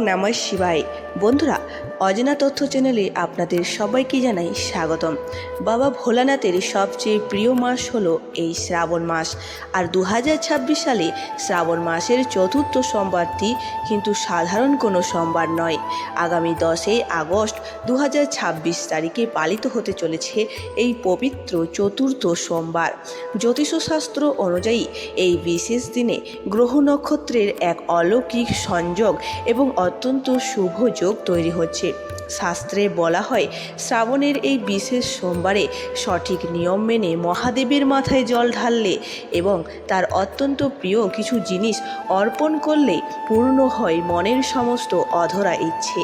নমঃ শিবায়। বন্ধুরা, অজানা তথ্য চ্যানেলে আপনাদের সবাইকে জানাই স্বাগতম। বাবা ভোলানাথের সবচেয়ে প্রিয় মাস হলো এই শ্রাবণ মাস। আর 2026 সালে শ্রাবণ মাসের চতুর্থ সোমবারটি কিন্তু সাধারণ কোনো সোমবার নয়। আগামী 10 আগস্ট 2026 তারিখে পালিত হতে চলেছে এই পবিত্র চতুর্থ সোমবার। জ্যোতিষশাস্ত্র অনুযায়ী এই বিশেষ দিনে গ্রহ নক্ষত্রের এক অলৌকিক সংযোগ এবং অত্যন্ত শুভ যোগ তৈরি হচ্ছে। শাস্ত্রে বলা হয়, শ্রাবণের এই বিশেষ সোমবারে সঠিক নিয়ম মেনে মহাদেবের মাথায় জল ঢাললে এবং তার অত্যন্ত প্রিয় কিছু জিনিস অর্পণ করলে পূর্ণ হয় মনের সমস্ত অধরা ইচ্ছে,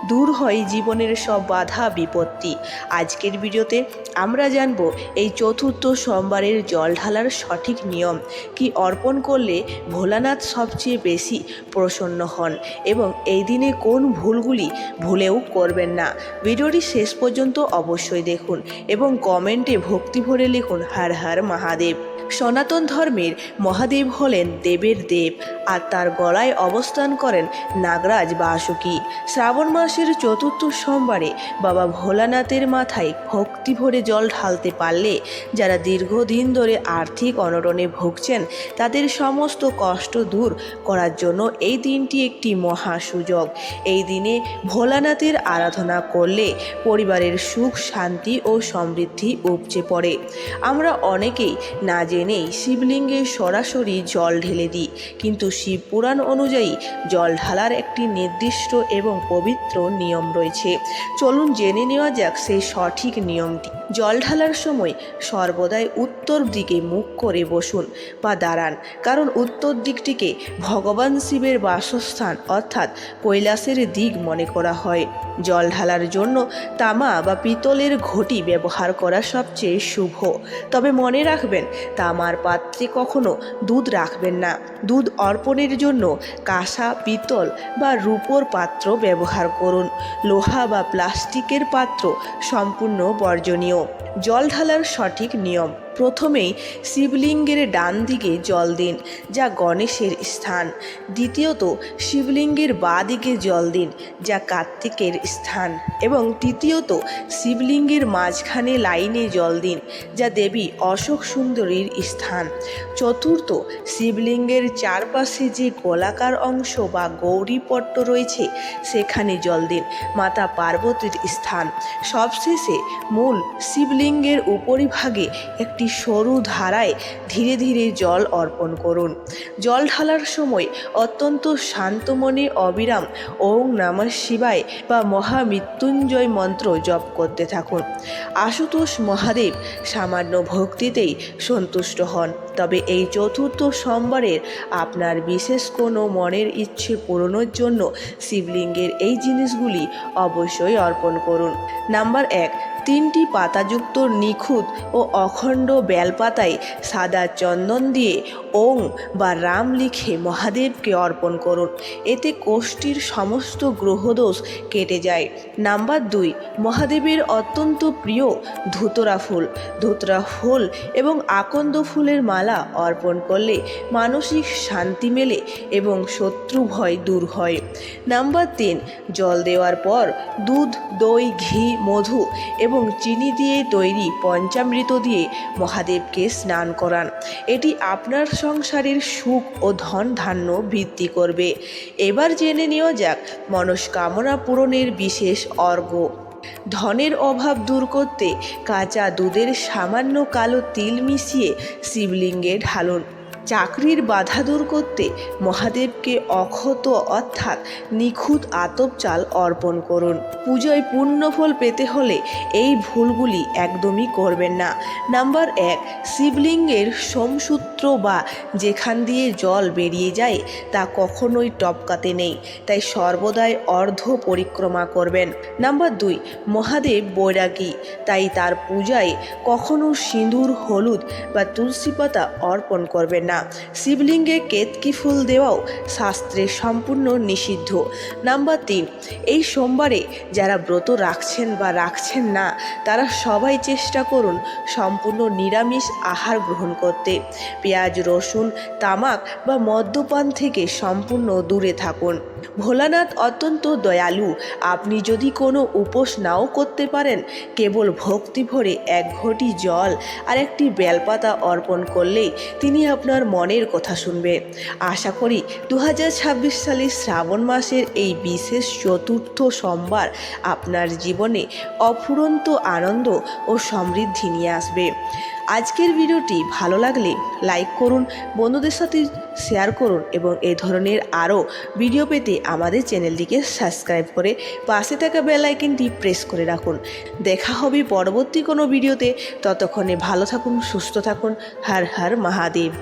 দূর হয় জীবনের সব বাধা বিপত্তি। আজকের ভিডিওতে আমরা জানব এই চতুর্থ সোমবারের জল ঢালার সঠিক নিয়ম, কি অর্পণ করলে ভোলানাথ সবচেয়ে বেশি প্রসন্ন হন এবং এই দিনে কোন ভুলগুলি ভুলেও করবেন না। ভিডিওটি শেষ পর্যন্ত অবশ্যই দেখুন এবং কমেন্টে ভক্তি ভরে লিখুন হর হর মহাদেব। সনাতন ধর্মের মহাদেব হলেন দেবের দেব আর তার গলায় অবস্থান করেন নাগরাজ বাসুকী। শ্রাবণ মাসের চতুর্থ সোমবারে বাবা ভোলানাথের মাথায় ভক্তি ভরে জল ঢালতে পারলে যারা দীর্ঘদিন ধরে আর্থিক অনটনে ভুগছেন তাদের সমস্ত কষ্ট দূর করার জন্য এই দিনটি একটি মহা সুযোগ। এই দিনে ভোলানাথের আরাধনা করলে পরিবারের সুখ শান্তি ও সমৃদ্ধি উপচে পড়ে। আমরা অনেকেই না জেনেই শিবলিঙ্গে সরাসরি জল ঢেলে দিই, কিন্তু শিব পুরাণ অনুযায়ী জল ঢালার একটি নির্দিষ্ট এবং পবিত্র নিয়ম রয়েছে। চলুন জেনে নেওয়া যাক সেই সঠিক নিয়মটি। জল ঢালার সময় সর্বদাই উত্তর দিকে মুখ করে বসুন বা দাঁড়ান, কারণ উত্তর দিকটিকে ভগবান শিবের বাসস্থান অর্থাৎ কৈলাসের দিক মনে করা হয়। জল ঢালার জন্য তামা বা পিতলের ঘটি ব্যবহার করা সবচেয়ে শুভ, তবে মনে রাখবেন তামার পাত্রে কখনো দুধ রাখবেন না। দুধ অর্পণের জন্য কাঁসা, পিতল বা রূপোর পাত্র ব্যবহার করুন। লোহা বা প্লাস্টিকের পাত্র সম্পূর্ণ বর্জনীয়। জল ঢালার সঠিক নিয়ম: প্রথমেই শিবলিঙ্গের ডান দিকে জল দিন, যা গণেশের স্থান। দ্বিতীয়ত শিবলিঙ্গের বাঁ দিকে জল দিন, যা কার্তিকের স্থান। এবং তৃতীয়ত শিবলিঙ্গের মাঝখানে লাইনে জল দিন, যা দেবী অশোক সুন্দরীর স্থান। চতুর্থ, শিবলিঙ্গের চারপাশে যে গোলাকার অংশ বা গৌরীপট্ট রয়েছে সেখানে জল দিন, মাতা পার্বতীর স্থান। সবশেষে মূল শিবলিঙ্গের উপরিভাগে একটি সরু ধারায় ধীরে ধীরে জল অর্পণ করুন। জল ঢালার সময় অত্যন্ত শান্ত মনে অবিরাম ওং নমঃ শিবায় বা মহামৃত্যুঞ্জয় মন্ত্র জপ করতে থাকুন। আশুতোষ মহাদেব সামান্য ভক্তিতেই সন্তুষ্ট হন, তবে এই চতুর্থ সোমবারের আপনার বিশেষ কোনো মনের ইচ্ছে পূরণের জন্য শিবলিঙ্গের এই জিনিসগুলি অবশ্যই অর্পণ করুন। নাম্বার 1, 3টি পাতাযুক্ত নিখুঁত ও অখণ্ড বেলপাতায় সাদা চন্দন দিয়ে ওং বা রাম লিখে মহাদেবকে অর্পণ করুন। এতে কোষ্ঠীর সমস্ত গ্রহদোষ কেটে যায়। নাম্বার 2, মহাদেবের অত্যন্ত প্রিয় ধুতরা ফুল এবং আকন্দ ফুলের মালা অর্পণ করলে মানসিক শান্তি মেলে এবং শত্রু ভয় দূর হয়। নাম্বার 3, জল দেওয়ার পর দুধ, দই, ঘি, মধু এবং চিনি দিয়ে তৈরি পঞ্চামৃত দিয়ে মহাদেবকে স্নান করান। এটি আপনার সংসারের সুখ ও ধন ধান্য বৃদ্ধি করবে। এবার জেনে নেওয়া যাক মনস্কামনা পূরণের বিশেষ অর্ঘ্য। ধনের অভাব দূর করতে কাঁচা দুধের সামান্য কালো তিল মিশিয়ে শিবলিঙ্গে ঢালুন। চাকরির বাধা দূর করতে মহাদেবকে অক্ষত অর্থাৎ নিখুঁত আতপ চাল অর্পণ করুন। পুজোয় পুণ্যফল পেতে হলে এই ভুলগুলি একদমই করবেন না। নাম্বার 1, শিবলিঙ্গের সোমসূত্র বা যেখান দিয়ে জল বেরিয়ে যায় তা কখনোই টপকাতে নেই, তাই সর্বদাই অর্ধ পরিক্রমা করবেন। নাম্বার 2, মহাদেব বৈরাগী, তাই তার পূজায় কখনো সিঁদুর, হলুদ বা তুলসী পাতা অর্পণ করবেন না। না। শিবলিঙ্গে কেতকী ফুল দেওয়াও শাস্ত্রে সম্পূর্ণ নিষিদ্ধ। নাম্বার 3, এই সোমবারে যারা ব্রত রাখছেন বা রাখছেন না তারা সবাই চেষ্টা করুন সম্পূর্ণ নিরামিষ আহার গ্রহণ করতে। পেঁয়াজ, রসুন, তামাক বা মদ্যপান থেকে সম্পূর্ণ দূরে থাকুন। ভোলানাথ অত্যন্ত দয়ালু। আপনি যদি কোনো উপোস নাও করতে পারেন, কেবল ভক্তি ভরে 1 ঘটি জল আর একটি বেলপাতা অর্পণ করলেই তিনি আপনার মনের কথা শুনবে। আশা করি 2026 সালের শ্রাবণ মাসের এই বিশেষ চতুর্থ সোমবার আপনার জীবনে অফুরন্ত আনন্দ ও সমৃদ্ধি নিয়ে আসবে। আজকের ভিডিওটি ভালো লাগলে লাইক করুন, বন্ধুদের সাথে শেয়ার করুন এবং এই ধরনের আরও ভিডিও পেতে আমাদের চ্যানেলটিকে সাবস্ক্রাইব করে পাশে থাকা বেল আইকনটি প্রেস করে রাখুন। দেখা হবে পরবর্তী কোনো ভিডিওতে। ততক্ষণে ভালো থাকুন, সুস্থ থাকুন। হর হর মহাদেব।